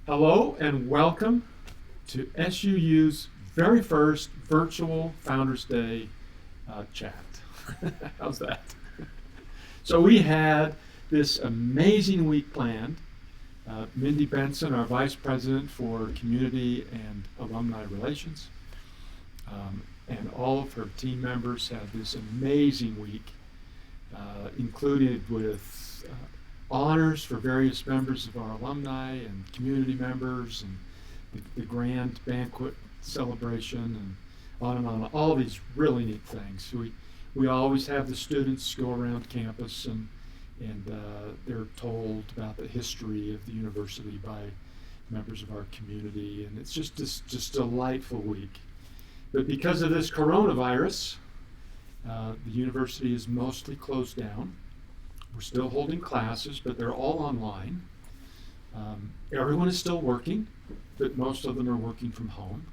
Hello and welcome to SUU's very first virtual Founders Day chat. How's that? So we had this amazing week planned. Mindy Benson, our Vice President for Community and Alumni Relations, and all of her team members had this amazing week, included with honors for various members of our alumni and community members, and the grand banquet celebration, and on, all these really neat things. We always have the students go around campus and they're told about the history of the university by members of our community, and it's just a delightful week. But because of this coronavirus, the university is mostly closed down. We're still holding classes, but they're all online. Everyone is still working, but most of them are working from home.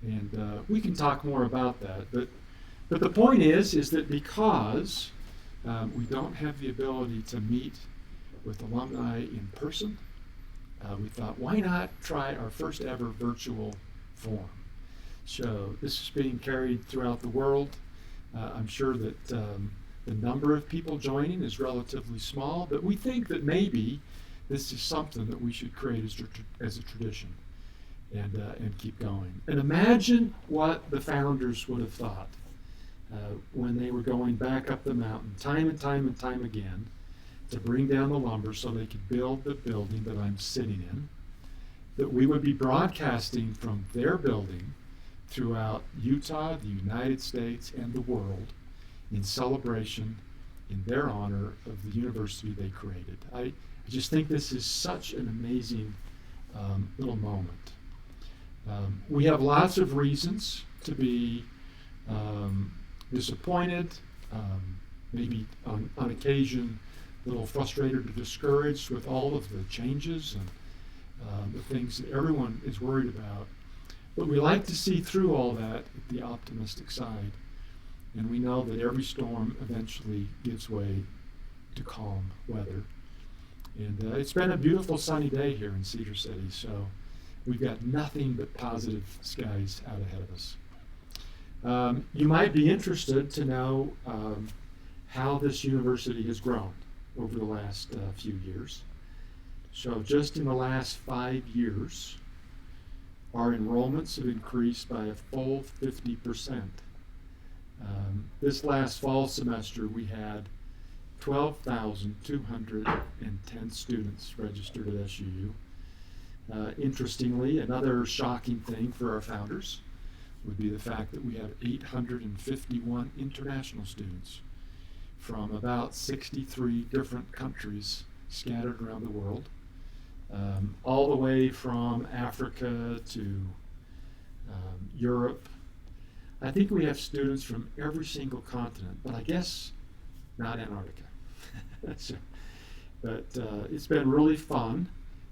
And we can talk more about that. But the point is that because we don't have the ability to meet with alumni in person, we thought, why not try our first ever virtual forum? So this is being carried throughout the world. I'm sure that the number of people joining is relatively small, but we think that maybe this is something that we should create as a tradition and keep going. And imagine what the founders would have thought when they were going back up the mountain time and time and time again to bring down the lumber so they could build the building that I'm sitting in, that we would be broadcasting from their building throughout Utah, the United States, and the world in celebration in their honor of the university they created. I just think this is such an amazing little moment. We have lots of reasons to be disappointed, maybe on occasion a little frustrated or discouraged with all of the changes and the things that everyone is worried about. But we like to see through all that at the optimistic side. And we know that every storm eventually gives way to calm weather. And it's been a beautiful sunny day here in Cedar City, so we've got nothing but positive skies out ahead of us. You might be interested to know how this university has grown over the last few years. So just in the last 5 years, our enrollments have increased by a full 50%. This last fall semester, we had 12,210 students registered at SUU. Interestingly, another shocking thing for our founders would be the fact that we have 851 international students from about 63 different countries scattered around the world, all the way from Africa to Europe. I think we have students from every single continent, but I guess not Antarctica. But it's been really fun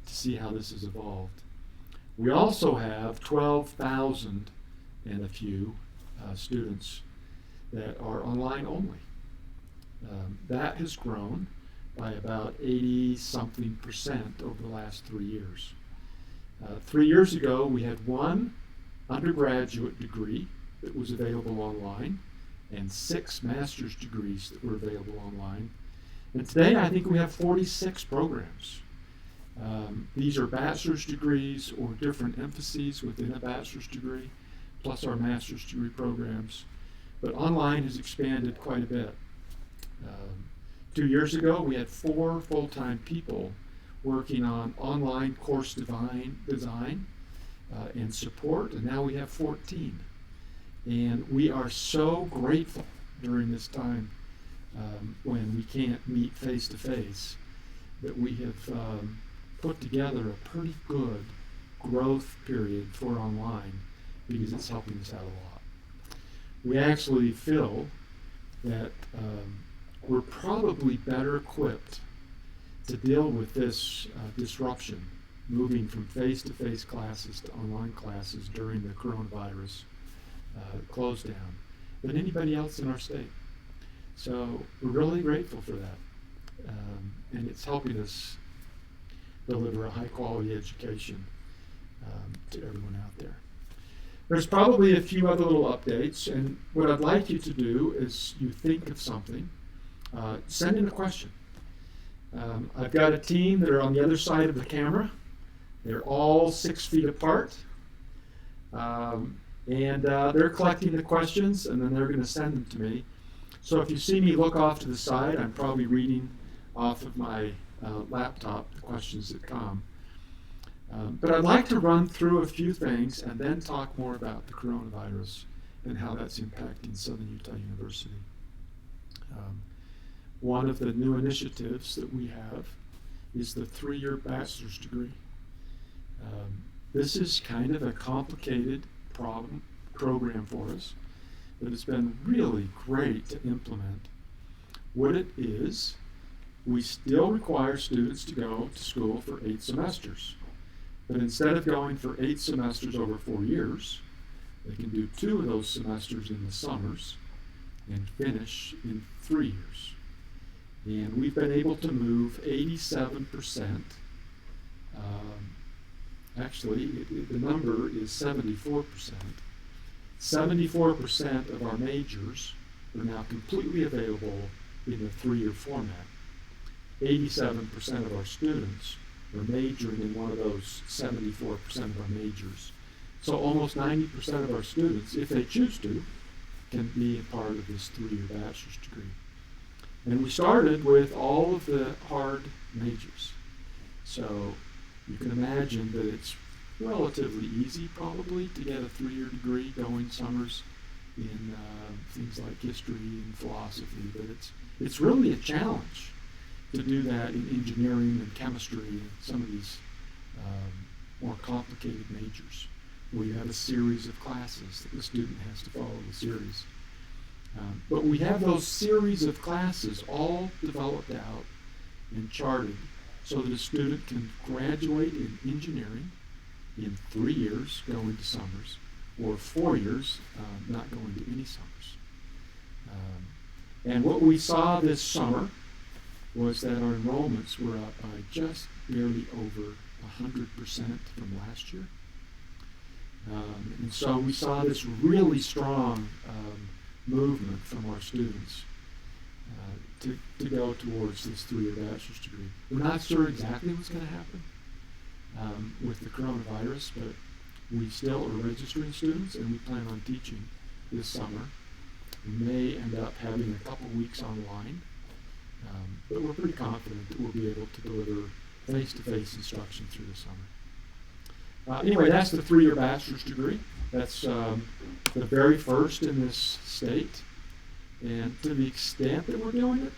to see how this has evolved. We also have 12,000 and a few students that are online only. That has grown by about 80-something% over the last 3 years. 3 years ago, we had one undergraduate degree that was available online and 6 master's degrees that were available online. And today I think we have 46 programs. These are bachelor's degrees or different emphases within a bachelor's degree, plus our master's degree programs. But online has expanded quite a bit. 2 years ago, we had 4 full-time people working on online course design and support, and now we have 14. And we are so grateful during this time when we can't meet face-to-face that we have put together a pretty good growth period for online because it's helping us out a lot. We actually feel that we're probably better equipped to deal with this disruption, moving from face-to-face classes to online classes during the coronavirus close down, than anybody else in our state. So we're really grateful for that. And it's helping us deliver a high-quality education to everyone out there. There's probably a few other little updates, and what I'd like you to do is you think of something, send in a question. I've got a team that are on the other side of the camera. They're all 6 feet apart, and they're collecting the questions, and then they're going to send them to me. So if you see me look off to the side, I'm probably reading off of my laptop the questions that come. But I'd like to run through a few things and then talk more about the coronavirus and how that's impacting Southern Utah University. One of the new initiatives that we have is the 3-year bachelor's degree. This is kind of a complicated program for us, but it's been really great to implement. What it is, we still require students to go to school for 8 semesters. But instead of going for 8 semesters over 4 years, they can do 2 of those semesters in the summers and finish in 3 years. And we've been able to move 87%. Actually, the number is 74%. 74% of our majors are now completely available in the 3-year format. 87% of our students are majoring in one of those 74% of our majors. So almost 90% of our students, if they choose to, can be a part of this 3-year bachelor's degree. And we started with all of the hard majors. So you can imagine that it's relatively easy probably to get a 3-year degree going summers in things like history and philosophy, but it's really a challenge to do that in engineering and chemistry and some of these more complicated majors where you have a series of classes that the student has to follow the series. But we have those series of classes all developed out and charted so that a student can graduate in engineering in 3 years, going to summers, or 4 years, not going to any summers. And what we saw this summer was that our enrollments were up by just barely over 100% from last year. And so we saw this really strong movement from our students to go towards this 3-year bachelor's degree. We're not sure exactly what's going to happen with the coronavirus, but we still are registering students and we plan on teaching this summer. We may end up having a couple weeks online, but we're pretty confident that we'll be able to deliver face-to-face instruction through the summer. Anyway, that's the 3-year bachelor's degree. That's the very first in this state. And to the extent that we're doing it,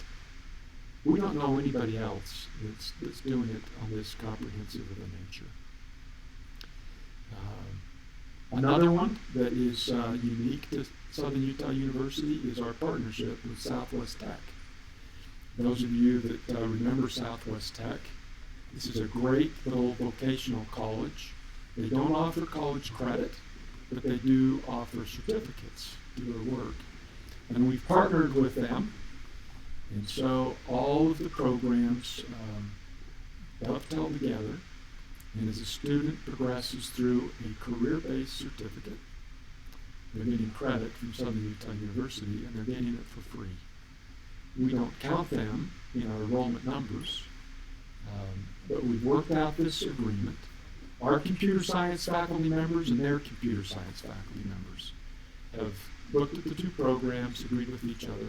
we don't know anybody else that's doing it on this comprehensive of a nature. Another one that is unique to Southern Utah University is our partnership with Southwest Tech. Those of you that remember Southwest Tech, this is a great little vocational college. They don't offer college credit, but they do offer certificates to their work. And we've partnered with them, and so all of the programs dovetail together, and as a student progresses through a career-based certificate, they're getting credit from Southern Utah University, and they're getting it for free. We don't count them in our enrollment numbers, but we've worked out this agreement. Our computer science faculty members and their computer science faculty members have looked at the 2 programs, agreed with each other.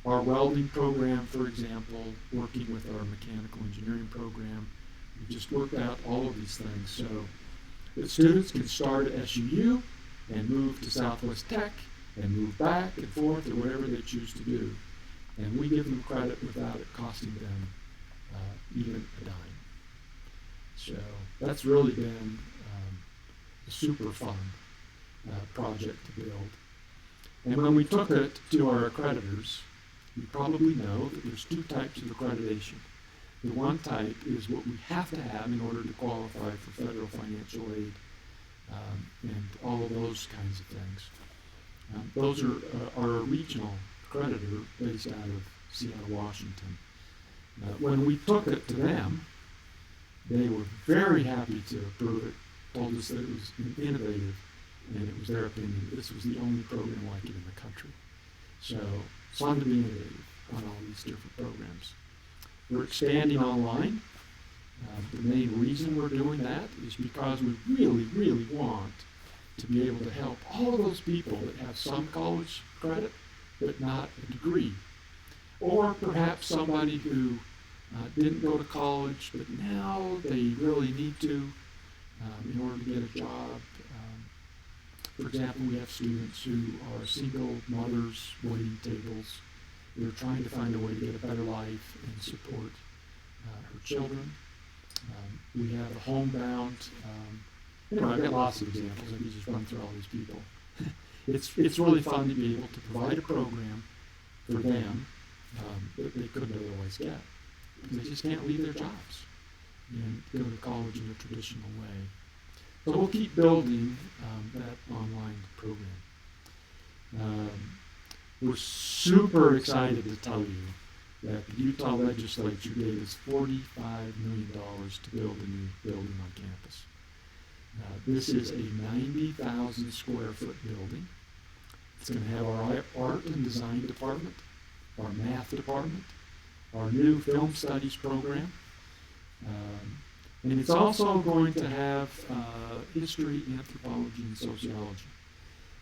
Our welding program, for example, working with our mechanical engineering program, we just worked out all of these things so that students can start at SUU and move to Southwest Tech and move back and forth or whatever they choose to do. And we give them credit without it costing them even a dime. So that's really been a super fun project to build. And when we took it to our accreditors, you probably know that there's 2 types of accreditation. The one type is what we have to have in order to qualify for federal financial aid and all of those kinds of things. Those are our regional accreditor based out of Seattle, Washington. When we took it to them, they were very happy to approve it, told us that it was innovative, and it was their opinion that this was the only program like it in the country. So it's fun to be innovative on all these different programs. We're expanding online. The main reason we're doing that is because we really, really want to be able to help all of those people that have some college credit but not a degree. Or perhaps somebody who didn't go to college but now they really need to in order to get a job. For example, we have students who are single mothers waiting tables. They're trying to find a way to get a better life and support her children. We have a homebound. I've got lots of examples. I could just run through all these people. It's really fun to be able to provide a program for them that they couldn't otherwise get. Because they just can't leave their jobs and go to college in a traditional way. So we'll keep building that online program. We're super excited to tell you that the Utah legislature gave us $45 million to build a new building on campus. This is a 90,000 square foot building. It's going to have our art and design department, our math department, our new film studies program, and it's also going to have history, anthropology, and sociology.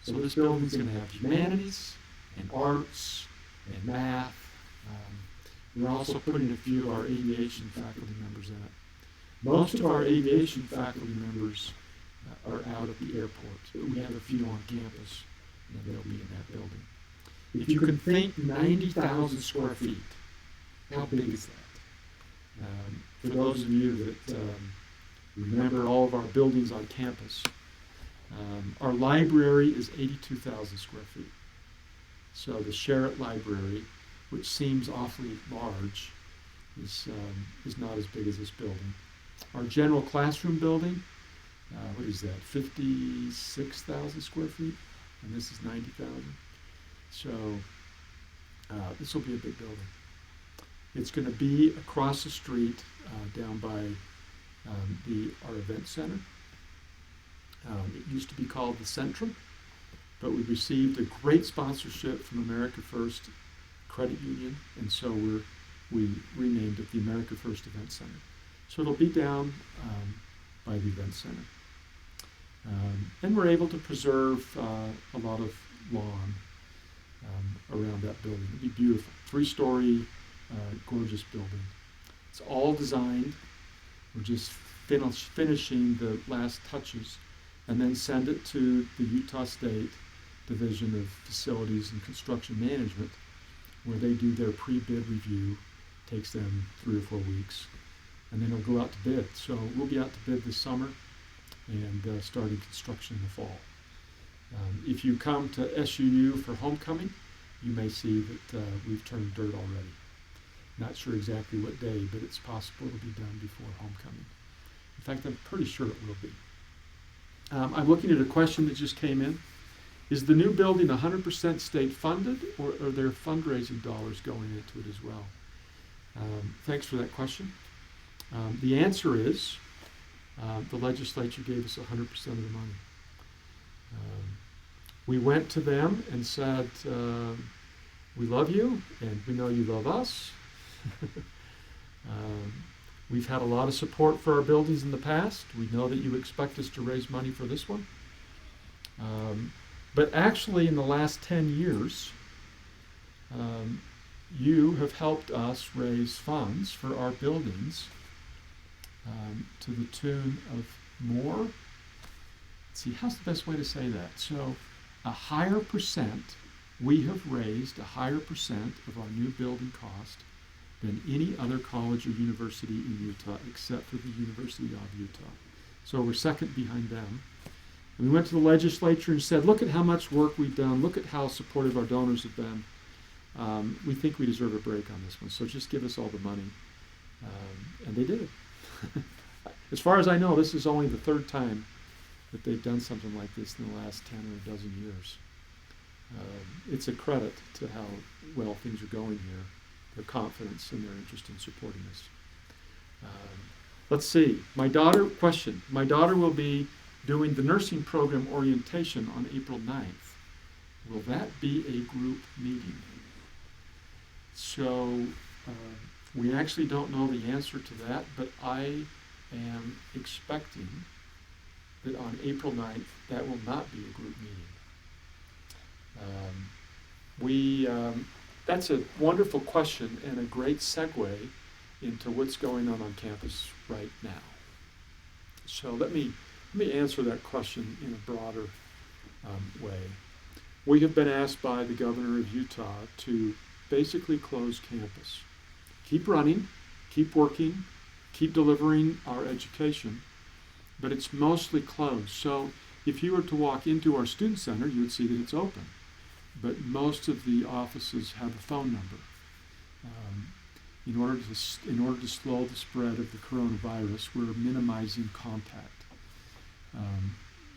So this building is going to have humanities and arts and math. We're also putting a few of our aviation faculty members in it. Most of our aviation faculty members are out at the airport. We have a few on campus, and they'll be in that building. If you can think 90,000 square feet, how big is that? For those of you that remember all of our buildings on campus, our library is 82,000 square feet. So the Sherritt Library, which seems awfully large, is not as big as this building. Our general classroom building, what is that, 56,000 square feet? And this is 90,000. So this will be a big building. It's going to be across the street down by our event center. It used to be called the Centrum, but we received a great sponsorship from America First Credit Union, and so we renamed it the America First Event Center. So it'll be down by the event center. And we're able to preserve a lot of lawn around that building. It'll be beautiful. 3-story, gorgeous building. It's all designed. We're just finishing the last touches and then send it to the Utah State Division of Facilities and Construction Management, where they do their pre-bid review. Takes them 3 or 4 weeks. And then it'll go out to bid. So we'll be out to bid this summer and starting construction in the fall. If you come to SUU for homecoming, you may see that we've turned dirt already. Not sure exactly what day, but it's possible it'll be done before homecoming. In fact, I'm pretty sure it will be. I'm looking at a question that just came in. Is the new building 100% state funded, or are there fundraising dollars going into it as well? Thanks for that question. The answer is the legislature gave us 100% of the money. We went to them and said, we love you, and we know you love us. We've had a lot of support for our buildings in the past. We know that you expect us to raise money for this one. But actually, in the last 10 years, you have helped us raise funds for our buildings to the tune of more. Let's see, how's the best way to say that? So a higher percent, we have raised a higher percent of our new building cost than any other college or university in Utah except for the University of Utah. So we're second behind them. And we went to the legislature and said, look at how much work we've done. Look at how supportive our donors have been. We think we deserve a break on this one, so just give us all the money. And they did it. As far as I know, this is only the 3rd time that they've done something like this in the last 10 or a dozen years. It's a credit to how well things are going here. their confidence and their interest in supporting us. Let's see. My daughter will be doing the nursing program orientation on April 9th. Will that be a group meeting? So we actually don't know the answer to that, but I am expecting that on April 9th, that will not be a group meeting. That's a wonderful question and a great segue into what's going on campus right now. So let me answer that question in a broader way. We have been asked by the governor of Utah to basically close campus. Keep running, keep working, keep delivering our education, but it's mostly closed. So if you were to walk into our student center, you would see that it's open. But most of the offices have a phone number. In order to slow the spread of the coronavirus, we're minimizing contact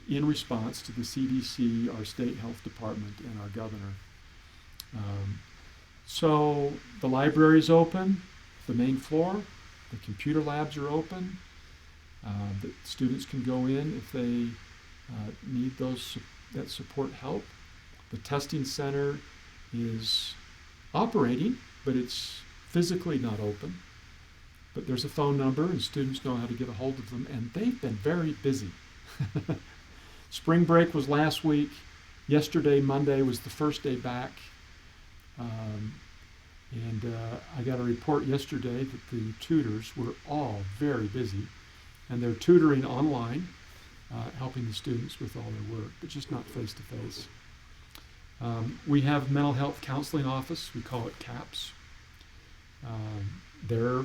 in response to the CDC, our state health department, and our governor. So the library is open, the main floor, the computer labs are open. The students can go in if they need that support help. The testing center is operating, but it's physically not open. But there's a phone number, and students know how to get a hold of them, and they've been very busy. Spring break was last week. Yesterday, Monday, was the first day back. I got a report yesterday that the tutors were all very busy, and they're tutoring online, helping the students with all their work, but just not face-to-face. We have mental health counseling office. We call it CAPS. They're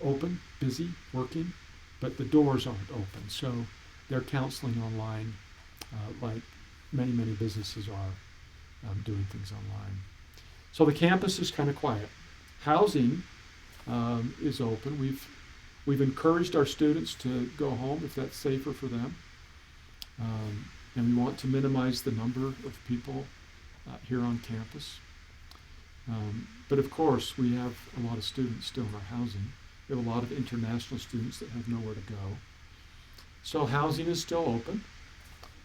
open, busy, working, but the doors aren't open. So they're counseling online, like many, many businesses are doing things online. So the campus is kind of quiet. Housing is open. We've encouraged our students to go home if that's safer for them. And we want to minimize the number of people here on campus. But of course, we have a lot of students still in our housing. We have a lot of international students that have nowhere to go. So housing is still open.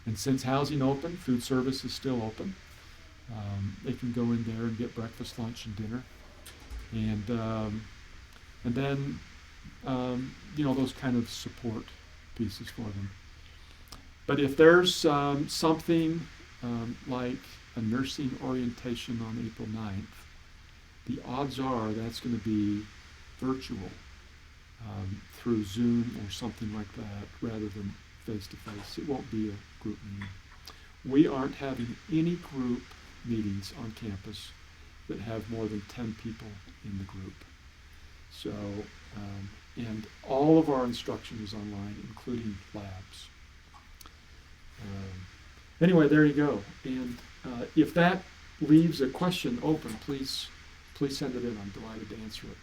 And since housing open, food service is still open. They can go in there and get breakfast, lunch, and dinner. And then, those kind of support pieces for them. But if there's something like a nursing orientation on April 9th, the odds are that's going to be virtual through Zoom or something like that rather than face-to-face. It won't be a group meeting. We aren't having any group meetings on campus that have more than 10 people in the group. So, and all of our instruction is online, including labs. Anyway, there you go. And if that leaves a question open, please send it in. I'm delighted to answer it.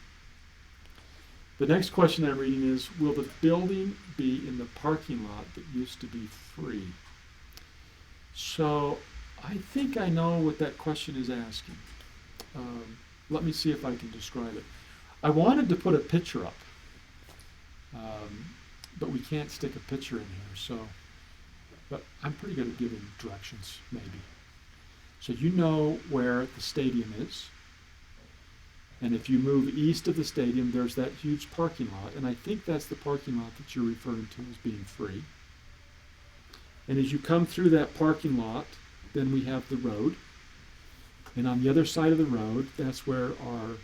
The next question I'm reading is, will the building be in the parking lot that used to be free? So I think I know what that question is asking. Let me see if I can describe it. I wanted to put a picture up, but we can't stick a picture in here. But I'm pretty good at giving directions, maybe. So you know where the stadium is. And if you move east of the stadium, there's that huge parking lot. And I think that's the parking lot that you're referring to as being free. And as you come through that parking lot, then we have the road. And on the other side of the road, that's where our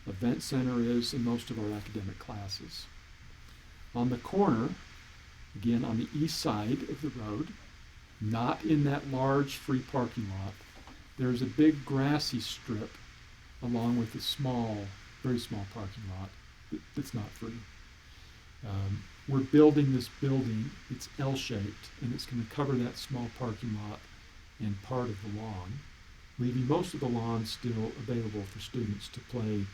event center is and most of our academic classes. On the corner, again on the east side of the road, not in that large free parking lot, there's a big grassy strip along with a small, very small parking lot that's not free. We're building this building, it's L-shaped, and it's going to cover that small parking lot and part of the lawn, leaving most of the lawn still available for students to play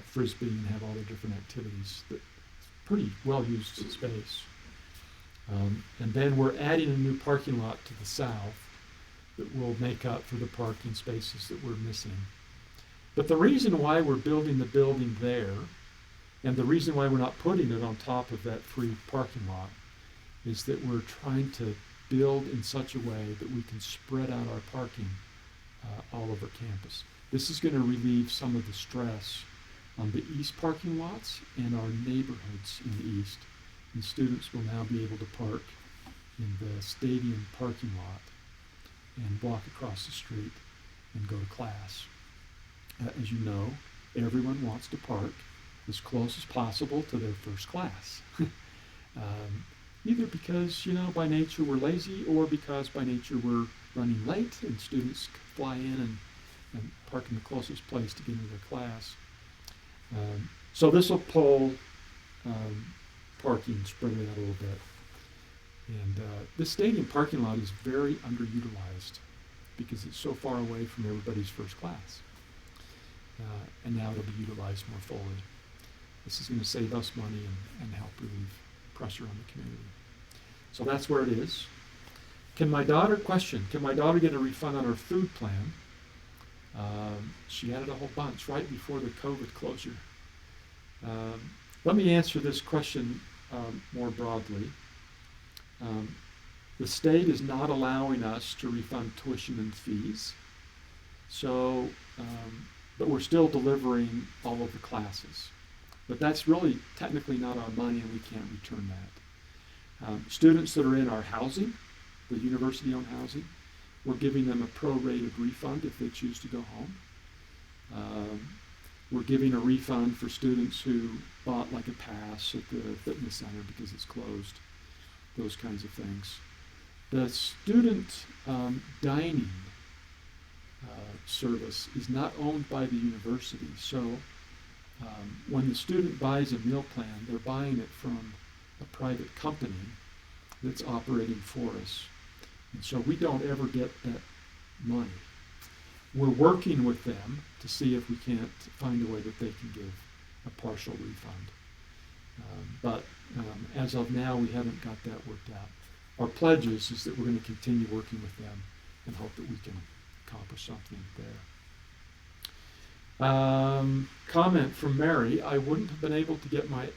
frisbee and have all the different activities. That's pretty well-used space. And then we're adding a new parking lot to the south that will make up for the parking spaces that we're missing. But the reason why we're building the building there, and the reason why we're not putting it on top of that free parking lot, is that we're trying to build in such a way that we can spread out our parking all over campus. This is going to relieve some of the stress on the east parking lots and our neighborhoods in the east. And students will now be able to park in the stadium parking lot and walk across the street and go to class. As you know, everyone wants to park as close as possible to their first class. Either because, by nature we're lazy, or because by nature we're running late and students fly in and park in the closest place to get into their class. So this will pull parking, spread it out a little bit. And this stadium parking lot is very underutilized because it's so far away from everybody's first class. And now it'll be utilized more fully. This is going to save us money and help relieve pressure on the community. So that's where it is. Can my daughter get a refund on her food plan? She added a whole bunch right before the COVID closure. Let me answer this question more broadly. The state is not allowing us to refund tuition and fees, but we're still delivering all of the classes. But that's really technically not our money, and we can't return that. Students that are in our housing, the university-owned housing, we're giving them a prorated refund if they choose to go home. We're giving a refund for students who bought like a pass at the fitness center because it's closed, those kinds of things. The student dining service is not owned by the university, so when the student buys a meal plan, they're buying it from a private company that's operating for us. And so we don't ever get that money. We're working with them to see if we can't find a way that they can give a partial refund. But as of now, we haven't got that worked out. Our pledge is that we're going to continue working with them and hope that we can accomplish something there. Comment from Mary: I wouldn't have been able to get my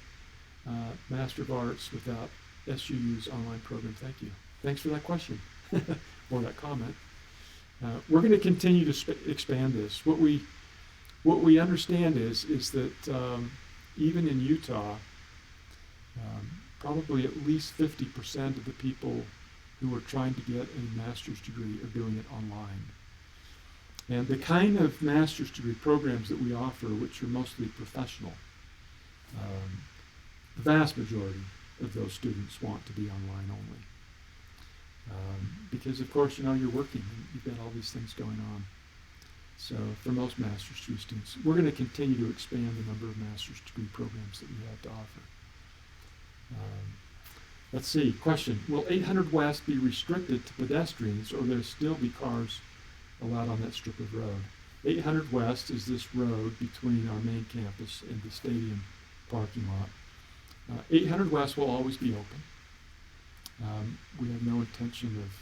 Master of Arts without SUU's online program. Thank you. Thanks for that question or that comment. We're going to continue to expand this. What we understand is that even in Utah, probably at least 50% of the people who are trying to get a master's degree are doing it online. And the kind of master's degree programs that we offer, which are mostly professional, the vast majority of those students want to be online only. Because of course, you're working and you've got all these things going on. So for most master's degree students, we're going to continue to expand the number of master's degree programs that we have to offer. Let's see, question: will 800 West be restricted to pedestrians, or will there still be cars allowed on that strip of road? 800 West is this road between our main campus and the stadium parking lot. 800 West will always be open. We have no intention of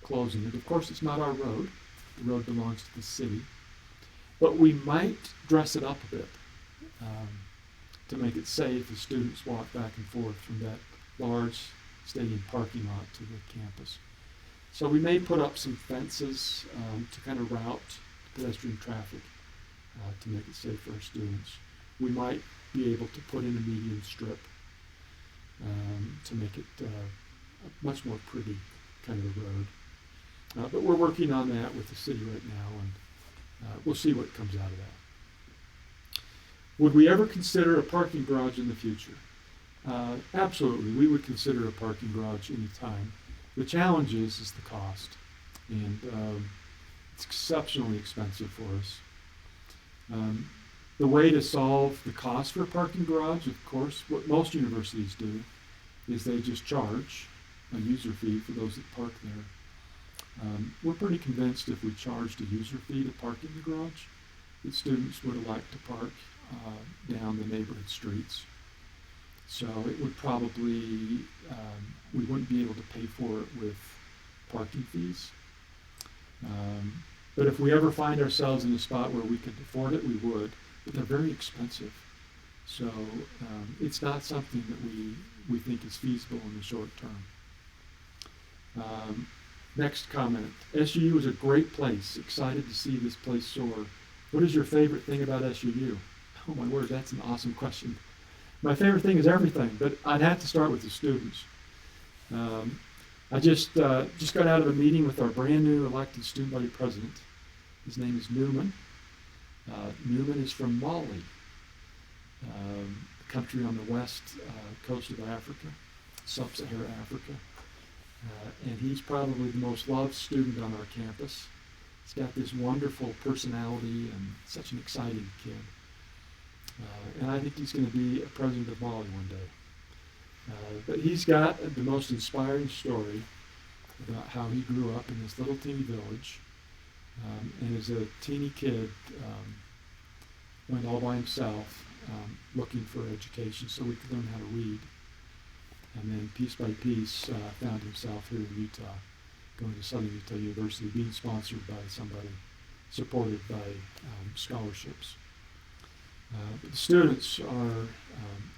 closing it. Of course, it's not our road. The road belongs to the city. But we might dress it up a bit to make it safe as students walk back and forth from that large stadium parking lot to the campus. So we may put up some fences to kind of route pedestrian traffic to make it safe for our students. We might be able to put in a median strip to make it a much more pretty kind of a road. But we're working on that with the city right now, and we'll see what comes out of that. Would we ever consider a parking garage in the future? Absolutely, we would consider a parking garage anytime. The challenge is the cost, and it's exceptionally expensive for us. The way to solve the cost for a parking garage, of course, what most universities do, is they just charge a user fee for those that park there. We're pretty convinced if we charged a user fee to park in the garage, that students would elect to park down the neighborhood streets. So it would probably, we wouldn't be able to pay for it with parking fees. But if we ever find ourselves in a spot where we could afford it, we would. But they're very expensive. So it's not something that we think is feasible in the short term. Next comment. SUU is a great place. Excited to see this place soar. What is your favorite thing about SUU? Oh my word, that's an awesome question. My favorite thing is everything, but I'd have to start with the students. I just got out of a meeting with our brand new elected student body president. His name is Newman. Newman is from Mali, a country on the west coast of Africa, sub-Saharan Africa. And he's probably the most loved student on our campus. He's got this wonderful personality and such an exciting kid. And I think he's going to be a president of Mali one day. But he's got the most inspiring story about how he grew up in this little teeny village, and as a teeny kid went all by himself looking for education so he could learn how to read. And then piece by piece found himself here in Utah, going to Southern Utah University, being sponsored by somebody, supported by scholarships. But the students are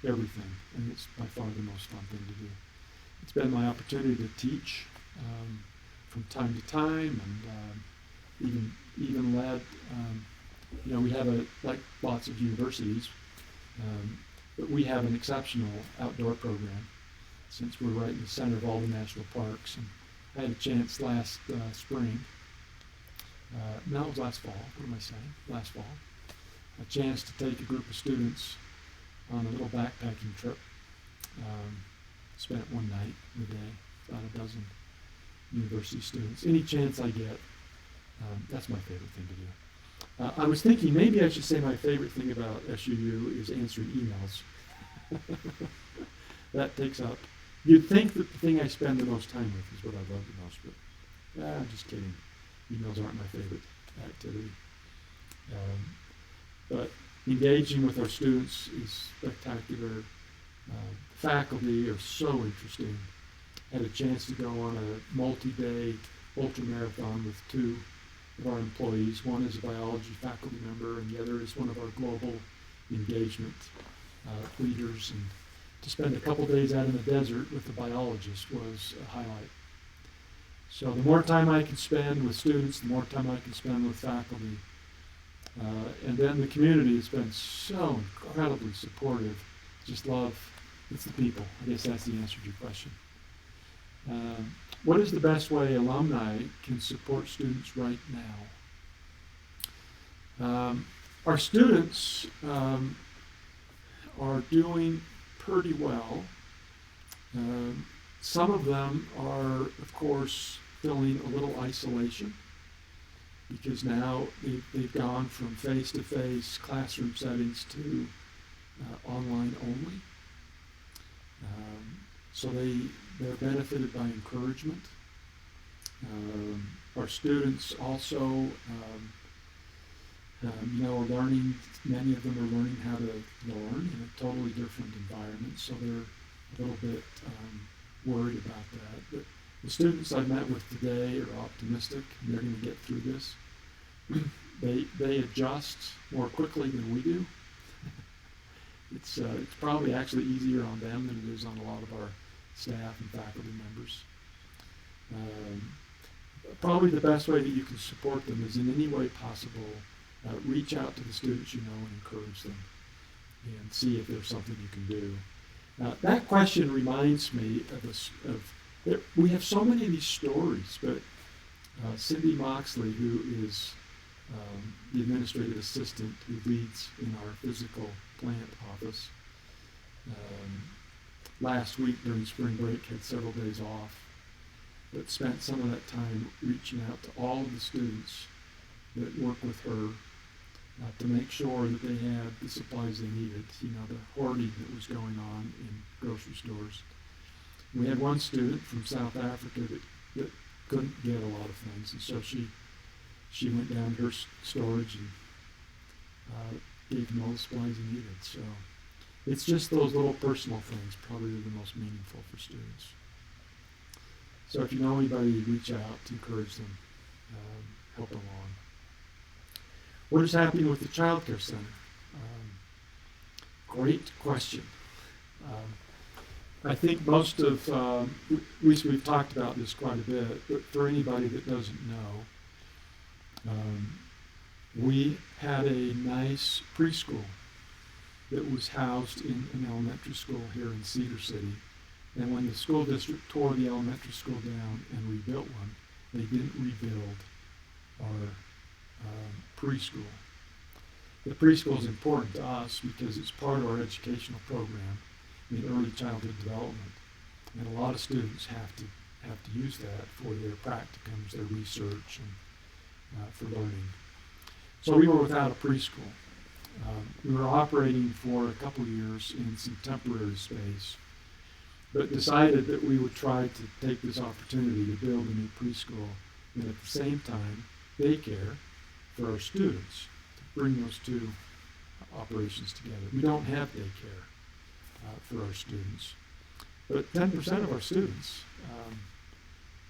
everything, and it's by far the most fun thing to do. It's been my opportunity to teach from time to time, and even led. We have like lots of universities, but we have an exceptional outdoor program since we're right in the center of all the national parks. And I had a chance last spring. No, it was last fall. What am I saying? Last fall. A chance to take a group of students on a little backpacking trip. Spent one night in the day, about a dozen university students. Any chance I get, that's my favorite thing to do. I was thinking maybe I should say my favorite thing about SUU is answering emails. That takes up. You'd think that the thing I spend the most time with is what I love the most, but I'm just kidding. Emails aren't my favorite activity. But engaging with our students is spectacular. Faculty are so interesting. Had a chance to go on a multi-day ultramarathon with two of our employees. One is a biology faculty member, and the other is one of our global engagement leaders. And to spend a couple days out in the desert with a biologist was a highlight. So the more time I can spend with students, the more time I can spend with faculty. And then the community has been so incredibly supportive. Just love, it's the people. I guess that's the answer to your question. What is the best way alumni can support students right now? Our students are doing pretty well. Some of them are, of course, feeling a little isolation because now they've gone from face-to-face classroom settings to online only. So they're benefited by encouragement. Our students also, are learning, many of them are learning how to learn in a totally different environment, so they're a little bit worried about that. But the students I met with today are optimistic, and they're going to get through this. They adjust more quickly than we do. It's probably actually easier on them than it is on a lot of our staff and faculty members. Probably the best way that you can support them is in any way possible, reach out to the students you know and encourage them and see if there's something you can do. That question reminds me we have so many of these stories, but Cindy Moxley, who is the administrative assistant who leads in our physical plant office, last week during spring break had several days off, but spent some of that time reaching out to all of the students that work with her to make sure that they had the supplies they needed, the hoarding that was going on in grocery stores. We had one student from South Africa that couldn't get a lot of things, and so she went down to her storage and gave him all the supplies he needed. So it's just those little personal things probably are the most meaningful for students. So if you know anybody, reach out to encourage them, help along. What is happening with the Child Care Center? Great question. I think most of, at least we've talked about this quite a bit, but for anybody that doesn't know, we had a nice preschool that was housed in an elementary school here in Cedar City. And when the school district tore the elementary school down and rebuilt one, they didn't rebuild our preschool. The preschool is important to us because it's part of our educational program in early childhood development. And a lot of students have to use that for their practicums, their research, and for learning. So we were without a preschool. We were operating for a couple of years in some temporary space, but decided that we would try to take this opportunity to build a new preschool and at the same time daycare for our students, to bring those two operations together. We don't have daycare for our students, but 10% of our students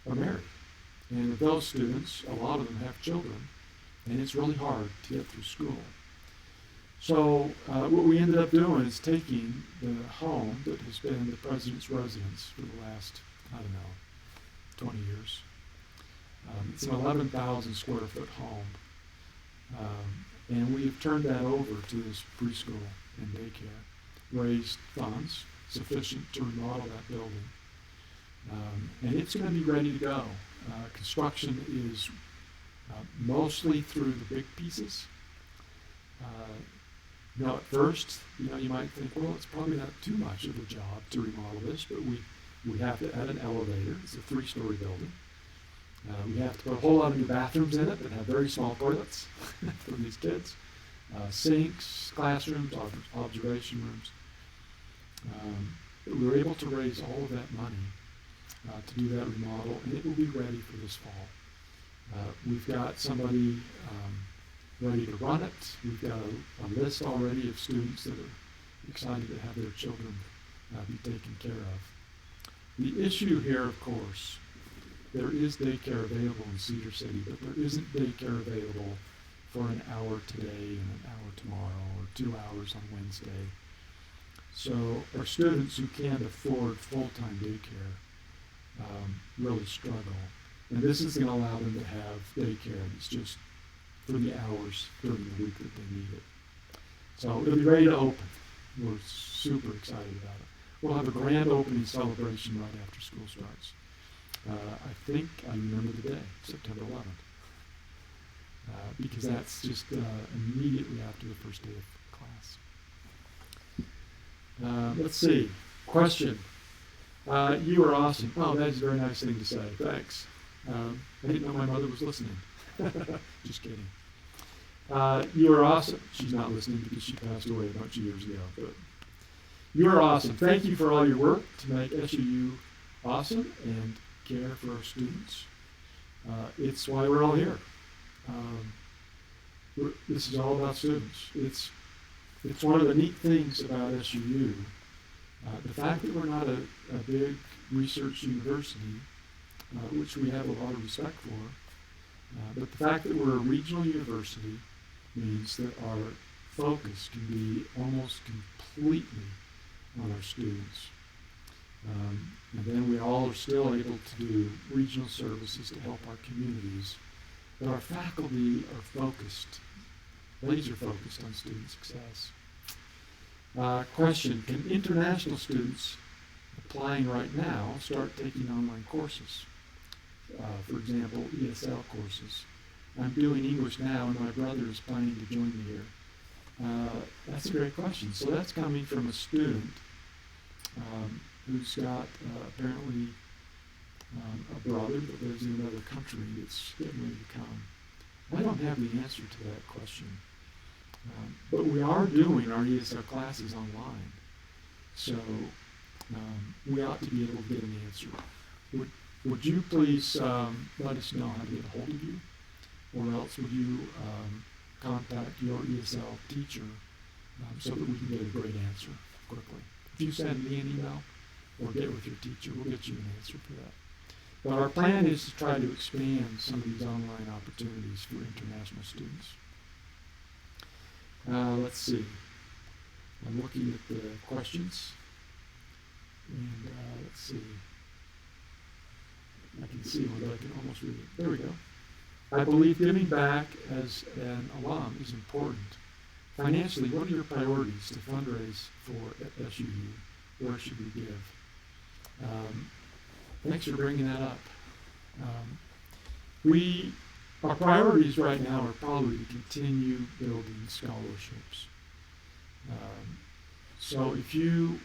are married. And of those students, a lot of them have children, and it's really hard to get through school. So what we ended up doing is taking the home that has been the president's residence for the last, 20 years. It's an 11,000 square foot home. And we have turned that over to this preschool and daycare, raised funds sufficient to remodel that building. And it's going to be ready to go. Construction is mostly through the big pieces. Now, at first, you might think, well, it's probably not too much of a job to remodel this, but we have to add an elevator. It's a 3-story building. We have to put a whole lot of new bathrooms in it that have very small toilets for these kids, sinks, classrooms, observation rooms. But we were able to raise all of that money to do that remodel, and it will be ready for this fall. We've got somebody ready to run it. We've got a list already of students that are excited to have their children be taken care of. The issue here, of course, there is daycare available in Cedar City, but there isn't daycare available for an hour today and an hour tomorrow or 2 hours on Wednesday. So our students who can't afford full-time daycare really struggle. And this is going to allow them to have daycare that's just for the hours during the week that they need it. So it'll be ready to open. We're super excited about it. We'll have a grand opening celebration right after school starts. I think I remember the day, September 11th, because that's just immediately after the first day of class. Let's see. Question. You are awesome. Oh, that is a very nice thing to say. Thanks. I didn't know my mother was listening. Just kidding. You are awesome. She's not listening because she passed away a bunch of years ago. But you are awesome. Thank you for all your work to make SUU awesome and care for our students. It's why we're all here. This is all about students. It's one of the neat things about SUU. The fact that we're not a big research university, which we have a lot of respect for, but the fact that we're a regional university means that our focus can be almost completely on our students. And then we all are still able to do regional services to help our communities. But our faculty are focused, laser focused on student success. Question, can international students applying right now start taking online courses? For example, ESL courses. I'm doing English now and my brother is planning to join me here. That's a great question. So that's coming from a student who's got apparently a brother that lives in another country that's getting ready to come. I don't have the answer to that question. But we are doing our ESL classes online. So we ought to be able to get an answer. Would you please let us know how to get a hold of you? Or else would you contact your ESL teacher so that we can get a great answer quickly? If you send me an email or get with your teacher, we'll get you an answer for that. But our plan is to try to expand some of these online opportunities for international students. Let's see. I'm looking at the questions. And let's see. I can see one, but I can almost read it. There we go. I believe giving back as an alum is important. Financially, what are your priorities to fundraise for at SUU? Where should we give? Thanks for bringing that up. Our priorities right now are probably to continue building scholarships. So if you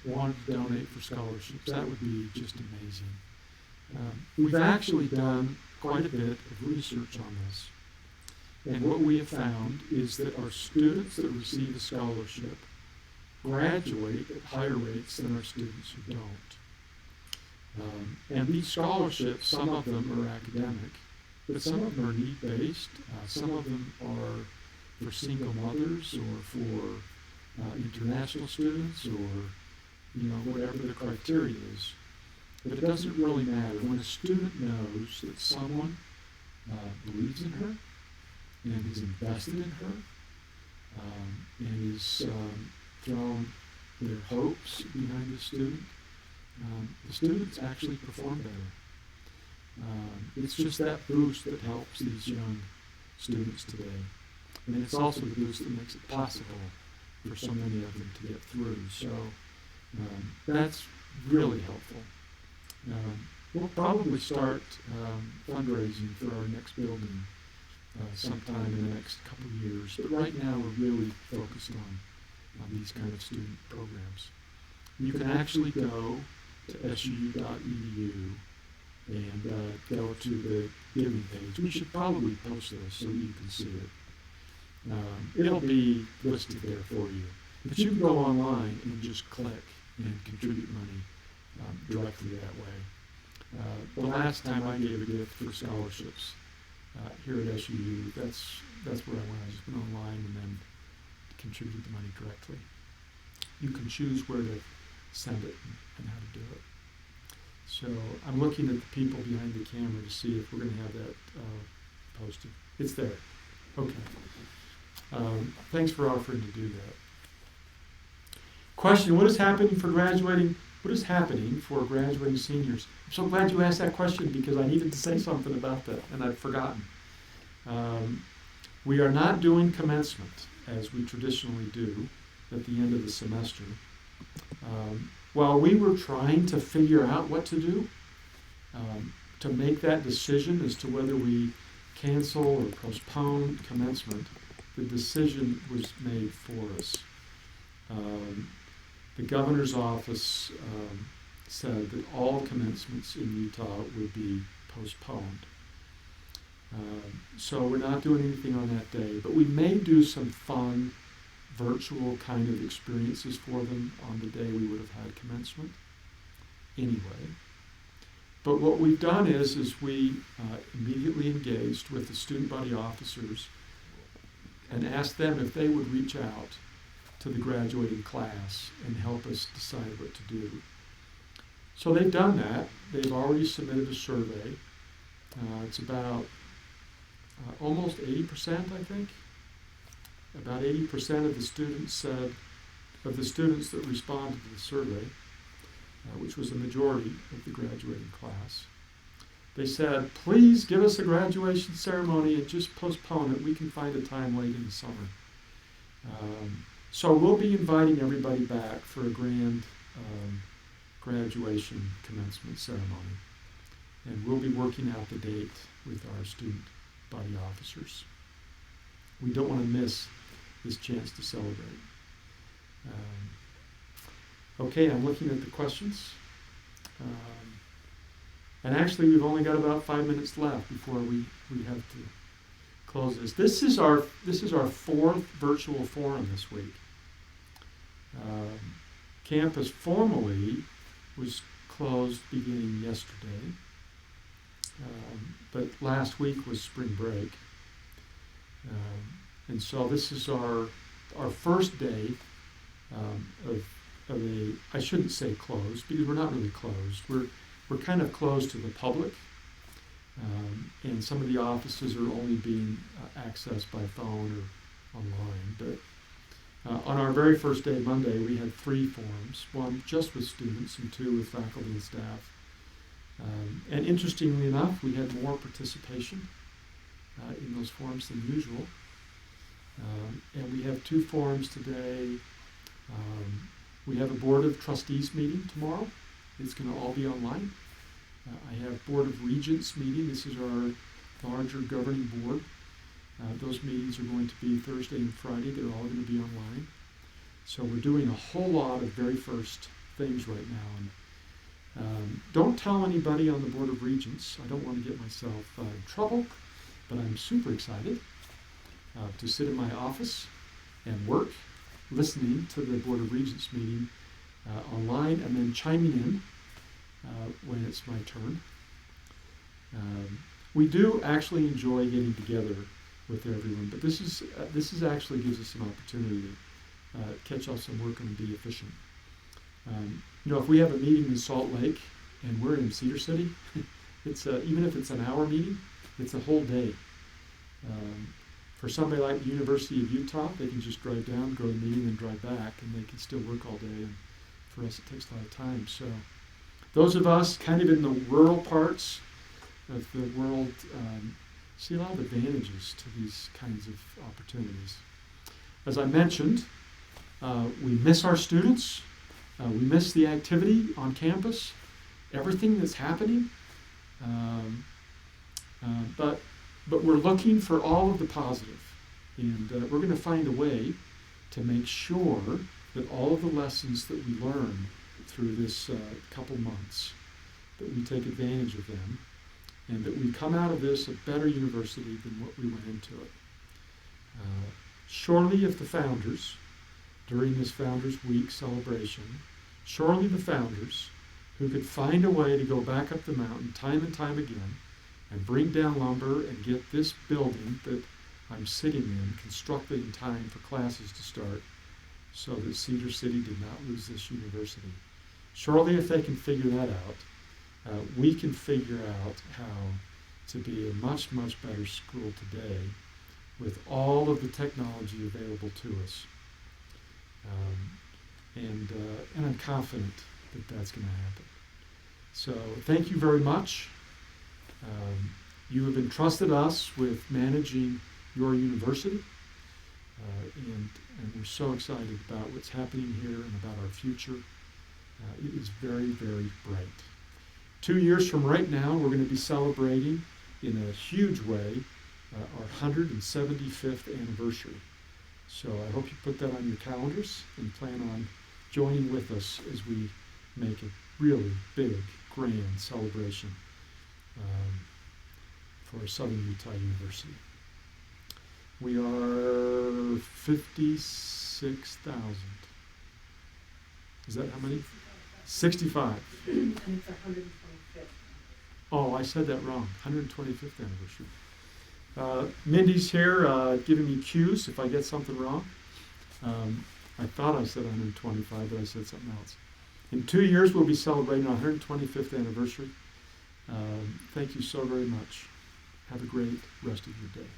wanted to donate for scholarships, that would be just amazing. We've actually done quite a bit of research on this. And what we have found is that our students that receive a scholarship graduate at higher rates than our students who don't. And these scholarships, some of them are academic, but some of them are need-based. Some of them are for single mothers or for international students or, whatever the criteria is. But it doesn't really matter. When a student knows that someone believes in her and is invested in her and is thrown their hopes behind the students actually perform better. It's just that boost that helps these young students today. And it's also the boost that makes it possible for so many of them to get through. So that's really helpful. We'll probably start fundraising for our next building sometime in the next couple of years. But right now we're really focused on these kind of student programs. You can actually go to suu.edu and go to the giving page. We should probably post this so that you can see it. It'll be listed there for you. But you can go online and just click and contribute money directly that way. The last time I gave a gift for scholarships here at SUU, that's where I went. I just went online and then contributed the money directly. You can choose where to send it and how to do it. So I'm looking at the people behind the camera to see if we're going to have that posted. It's there. Okay. Thanks for offering to do that. Question: What is happening for graduating? What is happening for graduating seniors? I'm so glad you asked that question because I needed to say something about that and I'd forgotten. We are not doing commencement as we traditionally do at the end of the semester. While we were trying to figure out what to do, to make that decision as to whether we cancel or postpone commencement, the decision was made for us. The governor's office said that all commencements in Utah would be postponed. So we're not doing anything on that day, but we may do some fun virtual kind of experiences for them on the day we would have had commencement anyway. But what we've done is we immediately engaged with the student body officers and asked them if they would reach out to the graduating class and help us decide what to do. So they've done that. They've already submitted a survey. It's about almost 80%, I think. About 80% of the students said, of the students that responded to the survey, which was the majority of the graduating class, they said, please give us a graduation ceremony and just postpone it. We can find a time late in the summer. So we'll be inviting everybody back for a grand graduation commencement ceremony. And we'll be working out the date with our student body officers. We don't want to miss this chance to celebrate. Okay, I'm looking at the questions. And actually, we've only got about 5 minutes left before we have to close this. This is our fourth virtual forum this week. Campus formally was closed beginning yesterday, but last week was spring break. And so this is our first day of a, I shouldn't say closed, because we're not really closed. We're kind of closed to the public, and some of the offices are only being accessed by phone online. But on our very first day, Monday, we had 3 forums, one just with students and 2 with faculty and staff. And interestingly enough, we had more participation in those forums than usual. And we have 2 forums today. We have a Board of Trustees meeting tomorrow. It's going to all be online. I have Board of Regents meeting. This is our larger governing board. Those meetings are going to be Thursday and Friday. They're all going to be online. So we're doing a whole lot of very first things right now. And don't tell anybody on the Board of Regents. I don't want to get myself in trouble, but I'm super excited to sit in my office and work, listening to the Board of Regents meeting online, and then chiming in when it's my turn. We do actually enjoy getting together with everyone, but this is actually gives us an opportunity to catch up some work and be efficient. If we have a meeting in Salt Lake and we're in Cedar City, it's even if it's an hour meeting, it's a whole day. For somebody like the University of Utah, they can just drive down, go to the meeting, and drive back, and they can still work all day. And for us, it takes a lot of time. So those of us kind of in the rural parts of the world see a lot of advantages to these kinds of opportunities. As I mentioned, we miss our students. We miss the activity on campus, everything that's happening. But we're looking for all of the positive, and we're going to find a way to make sure that all of the lessons that we learn through this couple months, that we take advantage of them, and that we come out of this a better university than what we went into it. Surely if the founders, during this Founders Week celebration, surely the founders who could find a way to go back up the mountain time and time again and bring down lumber and get this building that I'm sitting in constructed in time for classes to start so that Cedar City did not lose this university. Surely if they can figure that out, we can figure out how to be a much, much better school today with all of the technology available to us. And I'm confident that that's going to happen. So thank you very much. You have entrusted us with managing your university, and we're so excited about what's happening here and about our future. It is very, very bright. 2 years from right now, we're going to be celebrating in a huge way our 175th anniversary. So I hope you put that on your calendars and plan on joining with us as we make a really big, grand celebration for Southern Utah University. We are 56,000. Is that how many? 65. And it's 125th. Oh, I said that wrong. 125th anniversary. Mindy's here giving me cues if I get something wrong. I thought I said 125, but I said something else. In 2 years, we'll be celebrating our 125th anniversary. Thank you so very much. Have a great rest of your day.